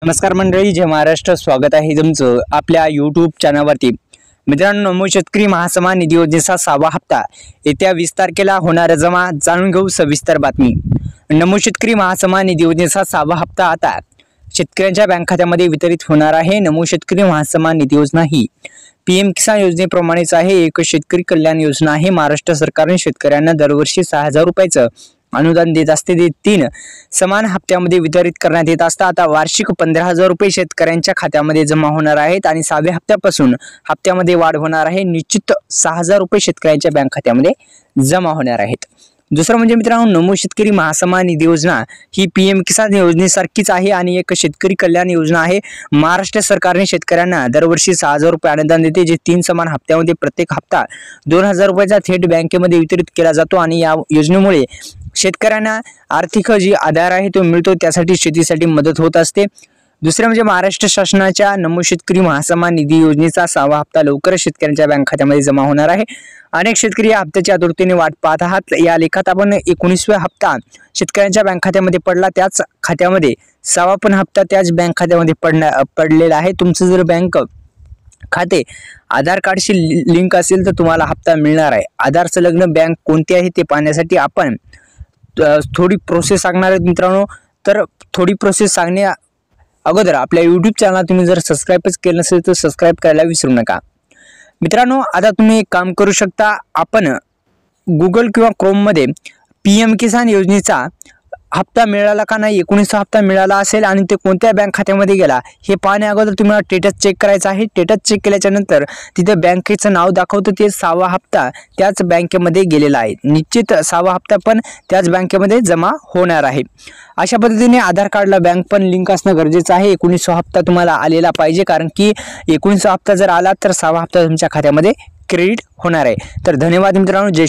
नमस्कार मंडळी, जय महाराष्ट्र. स्वागत आहे तुमचं आपल्या यूट्यूब चॅनलवरती. मित्रांनो, नमो शेतकरी महासन्मान निधी योजनेचा 6वा हप्ता येत्या 20 तारखेला होणार जमा. जाणून घेऊ सविस्तर बातमी. नमो शेतकरी महासन्मान निधी योजनेचा 6वा हप्ता आता शेतकऱ्यांच्या बँक खात्यामध्ये वितरित होणार आहे. नमो शेतकरी महासन्मान निधी योजना ही पीएम किसान योजनेप्रमाणेच आहे. एक शेतकरी कल्याण योजना आहे. महाराष्ट्र सरकारने शेतकऱ्यांना दरवर्षी 6,000 रुपयाचं अनुदान देत असते. ते 3 समान हप्त्यामध्ये वितरित करण्यात येत असतात. आता वार्षिक 15,000 रुपये शेतकऱ्यांच्या खात्यामध्ये जमा होणार आहेत आणि 6व्या हप्त्यापासून हप्त्यामध्ये वाढ होणार आहे. निश्चित 6,000 रुपये शेतकऱ्यांच्या बँक खात्यामध्ये जमा होणार आहेत. दुसरं म्हणजे मित्रांनो, नमो शेतकरी महासन्मान निधी योजना ही पीएम किसान योजनेसारखीच आहे आणि एक शेतकरी कल्याण योजना आहे. महाराष्ट्र सरकारने शेतकऱ्यांना दरवर्षी 6,000 रुपये अनुदान देते, जे 3 समान हप्त्यामध्ये प्रत्येक हप्ता 2,000 रुपयाचा थेट बँकेमध्ये वितरित केला जातो. आणि या योजनेमुळे शेतकऱ्यांना आर्थिक जी आधार आहे तो मिळतो, त्यासाठी शेतीसाठी मदत होत असते. दुसरे म्हणजे महाराष्ट्र शासनाच्या नमो शेतकरी महासन्मान निधी योजनेचा 6वा हप्ता लवकरच शेतकऱ्यांच्या बँक खात्यामध्ये जमा होणार आहे. अनेक शेतकरी या हप्त्याच्या आतुरतेने वाट पाहत आहात. या लेखात आपण 19वा हप्ता शेतकऱ्यांच्या बँक खात्यामध्ये पडला, त्याच खात्यामध्ये 6वा पण हप्ता त्याच बँक खात्यामध्ये पडलेला आहे. तुमचं जर बँक खाते आधार कार्डशी लिंक असेल तर तुम्हाला हप्ता मिळणार आहे. आधार संलग्न बँक कोणती आहे ते पाहण्यासाठी आपण थोडी प्रोसेस सांगणार आहेत मित्रांनो. तर थोडी प्रोसेस सांगण्या अगोदर आपल्या यूट्यूब चॅनल तुम्ही जर सबस्क्राईबच केलं नसेल तर सबस्क्राईब करायला विसरू नका. मित्रांनो, आता तुम्ही एक काम करू शकता. आपण गुगल किंवा क्रोममध्ये पीएम किसान योजनेचा हप्ता मिळाला का नाही, 19वा हप्ता मिळाला असेल आणि ते कोणत्या बँक खात्यामध्ये गेला हे पाहण्या अगोदर तुम्हाला स्टेटस चेक करायचं आहे. स्टेटस चेक केल्याच्या नंतर तिथे बँकेचं नाव दाखवतं, ते 6वा हप्ता त्याच बँकेमध्ये गेलेला आहे. निश्चित 6वा हप्ता पण त्याच बँकेमध्ये जमा होणार आहे. अशा पद्धतीने आधार कार्डला बँक पण लिंक असणं गरजेचं आहे. 19वा हप्ता तुम्हाला आलेला पाहिजे, कारण की 19वा हप्ता जर आला तर 6वा हप्ता तुमच्या खात्यामध्ये क्रेडिट होणार आहे. तर धन्यवाद मित्रांनो. जय